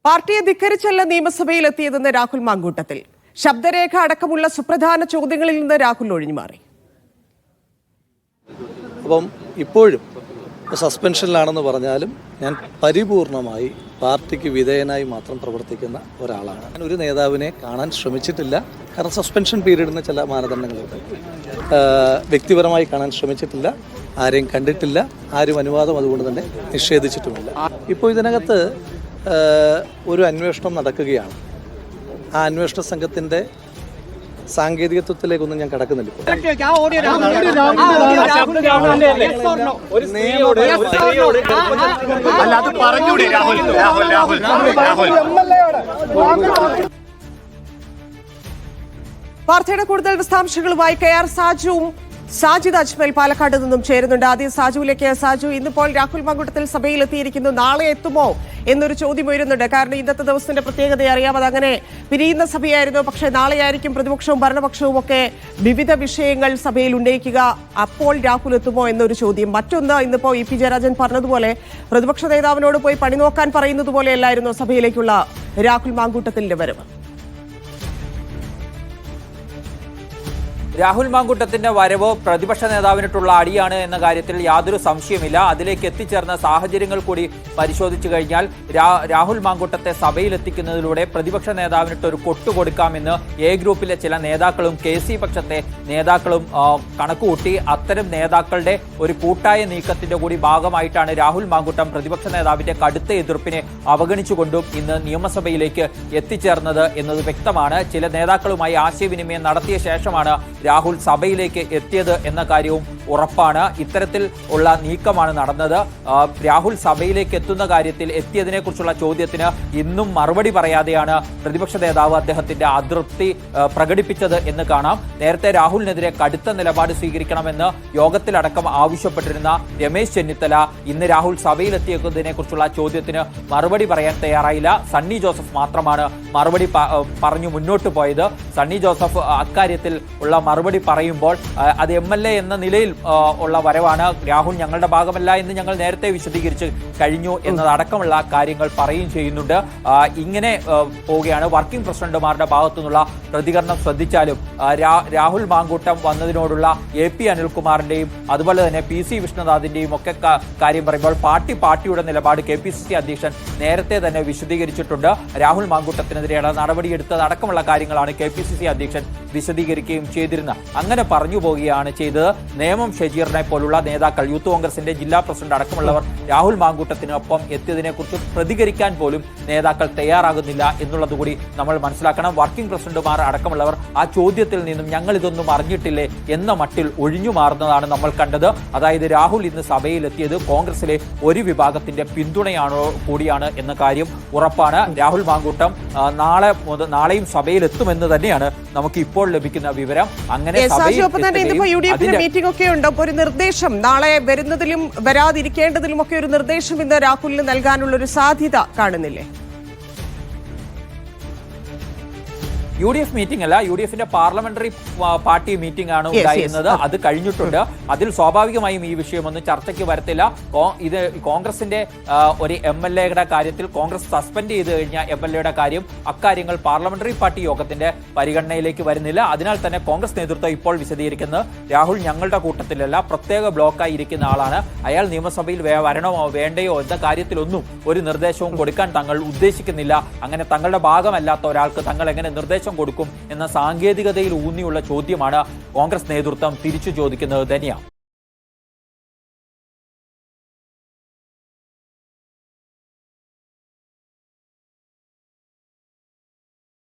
പാർട്ടിയെ ധിക്കരിച്ചല്ല നിയമസഭയിൽ എത്തിയതെന്ന് രാഹുൽ മാങ്കൂട്ടത്തിൽ. ശബ്ദരേഖ അടക്കമുള്ള സുപ്രധാന ചോദ്യങ്ങളിൽ നിന്ന് രാഹുൽ ഒഴിഞ്ഞുമാറി. അപ്പം ഇപ്പോഴും സസ്പെൻഷനിലാണെന്ന് പറഞ്ഞാലും ഞാൻ പരിപൂർണമായി പാർട്ടിക്ക് വിധേയനായി മാത്രം പ്രവർത്തിക്കുന്ന ഒരാളാണ്. ഞാൻ ഒരു നേതാവിനെ കാണാൻ ശ്രമിച്ചിട്ടില്ല. കാരണം സസ്പെൻഷൻ പീരീഡിന് ചില മാനദണ്ഡങ്ങളുണ്ട്. വ്യക്തിപരമായി കാണാൻ ശ്രമിച്ചിട്ടില്ല, ആരെയും കണ്ടിട്ടില്ല, ആരും അനുവാദം അതുകൊണ്ട് തന്നെ നിഷേധിച്ചിട്ടുമില്ല. ഇപ്പോൾ ഇതിനകത്ത് ഒരു അന്വേഷണം നടക്കുകയാണ്. ആ അന്വേഷണ സംഘത്തിൻ്റെ സാങ്കേതികത്വത്തിലേക്കൊന്നും ഞാൻ കടക്കുന്നില്ല. വാർത്തയുടെ കൂടുതൽ വിശദാംശങ്ങളുമായി KR സാജുവും സാജിദ് അജ്മൽ പാലക്കാട് നിന്നും ചേരുന്നുണ്ട്. ആദ്യം സാജുവിലേക്ക്. സാജു, ഇന്നിപ്പോൾ രാഹുൽ മാങ്കൂട്ടത്തിൽ സഭയിൽ എത്തിയിരിക്കുന്നു. നാളെ എത്തുമോ എന്നൊരു ചോദ്യം ഉയരുന്നുണ്ട്. കാരണം ഇന്നത്തെ ദിവസത്തിന്റെ പ്രത്യേകത അറിയാം, അതങ്ങനെ പിരിയുന്ന സഭയായിരുന്നു. പക്ഷേ നാളെയായിരിക്കും പ്രതിപക്ഷവും ഭരണപക്ഷവും ഒക്കെ വിവിധ വിഷയങ്ങൾ സഭയിൽ ഉന്നയിക്കുക. അപ്പോൾ രാഹുൽ എത്തുമോ എന്നൊരു ചോദ്യം. മറ്റൊന്ന്, ഇന്നിപ്പോ EP ജയരാജൻ പറഞ്ഞതുപോലെ പ്രതിപക്ഷ നേതാവിനോട് പോയി പണി നോക്കാൻ പറയുന്നത് പോലെയല്ലായിരുന്നു സഭയിലേക്കുള്ള രാഹുൽ മാങ്കൂട്ടത്തിന്റെ വരവ്. രാഹുൽ മാങ്കൂട്ടത്തിന്റെ വരവ് പ്രതിപക്ഷ നേതാവിനിട്ടുള്ള അടിയാണ് എന്ന കാര്യത്തിൽ യാതൊരു സംശയമില്ല. അതിലേക്ക് എത്തിച്ചേർന്ന സാഹചര്യങ്ങൾ കൂടി പരിശോധിച്ചു കഴിഞ്ഞാൽ രാഹുൽ മാങ്കൂട്ടത്തെ സഭയിലെത്തിക്കുന്നതിലൂടെ പ്രതിപക്ഷ നേതാവിനിട്ട് ഒരു കൊട്ടുകൊടുക്കാമെന്ന് A ഗ്രൂപ്പിലെ ചില നേതാക്കളും KC പക്ഷത്തെ നേതാക്കളും കണക്കുകൂട്ടി. അത്തരം നേതാക്കളുടെ ഒരു കൂട്ടായ നീക്കത്തിന്റെ കൂടി ഭാഗമായിട്ടാണ് രാഹുൽ മാങ്കൂട്ടം പ്രതിപക്ഷ നേതാവിന്റെ കടുത്ത എതിർപ്പിനെ അവഗണിച്ചുകൊണ്ടും ഇന്ന് നിയമസഭയിലേക്ക് എത്തിച്ചേർന്നത് എന്നത് വ്യക്തമാണ്. ചില നേതാക്കളുമായി ആശയവിനിമയം നടത്തിയ ശേഷമാണ് രാഹുൽ സഭയിലേക്ക് എത്തിയത് എന്ന കാര്യവും ഉറപ്പാണ്. ഇത്തരത്തിൽ ഉള്ള നീക്കമാണ് നടന്നത്. രാഹുൽ സഭയിലേക്ക് എത്തുന്ന കാര്യത്തിൽ എത്തിയതിനെ കുറിച്ചുള്ള ചോദ്യത്തിന് ഇന്നും മറുപടി പറയാതെയാണ് പ്രതിപക്ഷ നേതാവ് അദ്ദേഹത്തിന്റെ അതൃപ്തി പ്രകടിപ്പിച്ചത് എന്ന് കാണാം. നേരത്തെ രാഹുലിനെതിരെ കടുത്ത നിലപാട് സ്വീകരിക്കണമെന്ന് യോഗത്തിലടക്കം ആവശ്യപ്പെട്ടിരുന്ന രമേശ് ചെന്നിത്തല ഇന്ന് രാഹുൽ സഭയിലെത്തിയതിനെ കുറിച്ചുള്ള ചോദ്യത്തിന് മറുപടി പറയാൻ തയ്യാറായില്ല. സണ്ണി ജോസഫ് മാത്രമാണ് മറുപടി പറഞ്ഞു മുന്നോട്ട് പോയത്. സണ്ണി ജോസഫ് അക്കാര്യത്തിൽ ഉള്ള മറുപടി പറയുമ്പോൾ അത് MLA എന്ന നിലയിൽ ഉള്ള വരവാണ്, രാഹുൽ ഞങ്ങളുടെ ഭാഗമല്ല എന്ന് ഞങ്ങൾ നേരത്തെ വിശദീകരിച്ച് കഴിഞ്ഞു എന്നതടക്കമുള്ള കാര്യങ്ങൾ പറയുകയും ചെയ്യുന്നുണ്ട്. ഇങ്ങനെ പോവുകയാണ്. വർക്കിംഗ് പ്രസിഡന്റുമാരുടെ ഭാഗത്തു നിന്നുള്ള പ്രതികരണം ശ്രദ്ധിച്ചാലും രാഹുൽ മാങ്കൂട്ടം വന്നതിനോടുള്ള AP അനിൽകുമാറിന്റെയും അതുപോലെ തന്നെ PC വിഷ്ണുനാഥിന്റെയും ഒക്കെ കാര്യം പറയുമ്പോൾ പാർട്ടിയുടെ നിലപാട് KPCC അധ്യക്ഷൻ നേരത്തെ തന്നെ വിശദീകരിച്ചിട്ടുണ്ട്. രാഹുൽ മാങ്കൂട്ടത്തിനെതിരെയുള്ള നടപടിയെടുത്തത് അടക്കമുള്ള കാര്യങ്ങളാണ് KPCC അധ്യക്ഷൻ വിശദീകരിക്കുകയും ചെയ്തിരുന്നത്. അങ്ങനെ പറഞ്ഞു പോവുകയാണ് ചെയ്തത്. നേമം ഷജീറിനെ പോലുള്ള നേതാക്കൾ, യൂത്ത് കോൺഗ്രസിന്റെ ജില്ലാ പ്രസിഡന്റ് അടക്കമുള്ളവർ രാഹുൽ മാങ്കൂട്ടത്തിനൊപ്പം എത്തിയതിനെ കുറിച്ച് പ്രതികരിക്കാൻ പോലും നേതാക്കൾ തയ്യാറാകുന്നില്ല എന്നുള്ളത് കൂടി നമ്മൾ മനസ്സിലാക്കണം. വർക്കിംഗ് പ്രസിഡന്റുമാർ അടക്കമുള്ളവർ ആ ചോദ്യത്തിൽ നിന്നും ഞങ്ങൾ ഇതൊന്നും അറിഞ്ഞിട്ടില്ലേ എന്ന മട്ടിൽ ഒഴിഞ്ഞു മാറുന്നതാണ് നമ്മൾ കണ്ടത്. അതായത് രാഹുൽ ഇന്ന് സഭയിലെത്തിയത് കോൺഗ്രസിലെ ഒരു വിഭാഗത്തിന്റെ പിന്തുണയാണോ കൂടിയാണ് എന്ന കാര്യം ഉറപ്പാണ്. രാഹുൽ മാങ്കൂട്ടം നാളെയും സഭയിലെത്തുമെന്ന് തന്നെയാണ് നമുക്ക് ഇപ്പോൾ ലഭിക്കുന്ന വിവരം. അങ്ങനെ മീറ്റിംഗ് ഒക്കെ ഉണ്ട്. ഒരു നിർദ്ദേശം നാളെ വരുന്നതിലും വരാതിരിക്കേണ്ടതിലും ഒക്കെ ഒരു നിർദ്ദേശം ഇന്ന് രാഹുലിന് നൽകാനുള്ള ഒരു സാധ്യത കാണുന്നില്ലേ? UDF മീറ്റിംഗ് അല്ല, UDFന്റെ പാർലമെന്ററി പാർട്ടി മീറ്റിംഗ് ആണ് ഉണ്ടായിരുന്നത്. അത് കഴിഞ്ഞിട്ടുണ്ട്. അതിൽ സ്വാഭാവികമായും ഈ വിഷയമൊന്നും ചർച്ചയ്ക്ക് വരത്തില്ല. ഇത് കോൺഗ്രസിന്റെ ഒരു MLAയുടെ കാര്യത്തിൽ കോൺഗ്രസ് സസ്പെൻഡ് ചെയ്ത് കഴിഞ്ഞ MLAയുടെ കാര്യം, അക്കാര്യങ്ങൾ പാർലമെന്ററി പാർട്ടി യോഗത്തിന്റെ പരിഗണനയിലേക്ക് വരുന്നില്ല. അതിനാൽ തന്നെ കോൺഗ്രസ് നേതൃത്വം ഇപ്പോൾ വിശദീകരിക്കുന്നത് രാഹുൽ ഞങ്ങളുടെ കൂട്ടത്തിലല്ല, പ്രത്യേക ബ്ലോക്കായി ഇരിക്കുന്ന ആളാണ്. അയാൾ നിയമസഭയിൽ വരണമോ വേണ്ടയോ എന്ന കാര്യത്തിലൊന്നും ഒരു നിർദ്ദേശവും കൊടുക്കാൻ തങ്ങൾ ഉദ്ദേശിക്കുന്നില്ല. അങ്ങനെ തങ്ങളുടെ ഭാഗമല്ലാത്ത ഒരാൾക്ക് തങ്ങൾ എങ്ങനെ നിർദ്ദേശം കൊടുക്കും എന്ന സാങ്കേതികതയിൽ ഊന്നിയുള്ള ചോദ്യമാണ് കോൺഗ്രസ് നേതൃത്വം തിരിച്ചു ചോദിക്കുന്നത് തന്നെയാണ്.